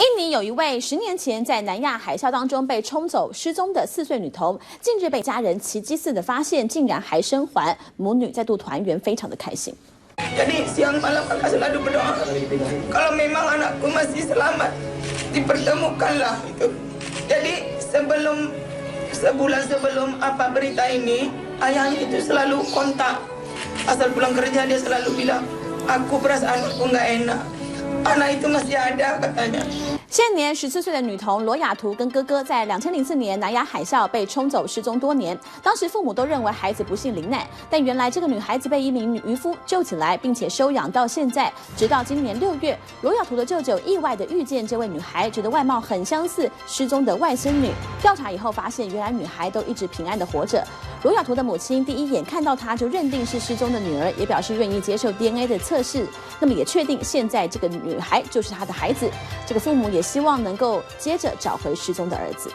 印尼有一位10年前在南亚海啸当中被冲走失踪的4岁女童，近日被家人奇迹似的发现，竟然还生还，母女再度团圆，非常的开心。Jadi siang malam kakak selalu berdoa, kalau memang anakku masih selamat, dipertemukanlah itu. Jadi sebulan sebelum apa berita ini, ayahnya itu selalu kontak. Asal pulang kerja dia selalu bilang, aku perasaan aku nggak enak. Anak itu masih ada katanya. 现年14岁的女童罗雅图跟哥哥在2004年南亚海啸被冲走失踪多年，当时父母都认为孩子不幸罹难，但原来这个女孩子被一名渔夫救起来，并且收养到现在，直到今年6月，罗雅图的舅舅意外的遇见这位女孩，觉得外貌很相似失踪的外孙女，调查以后发现，原来女孩都一直平安的活着。罗雅图的母亲第一眼看到她就认定是失踪的女儿，也表示愿意接受 DNA 的测试，那么也确定现在这个女孩就是她的孩子。这个父母也希望能够接着找回失踪的儿子。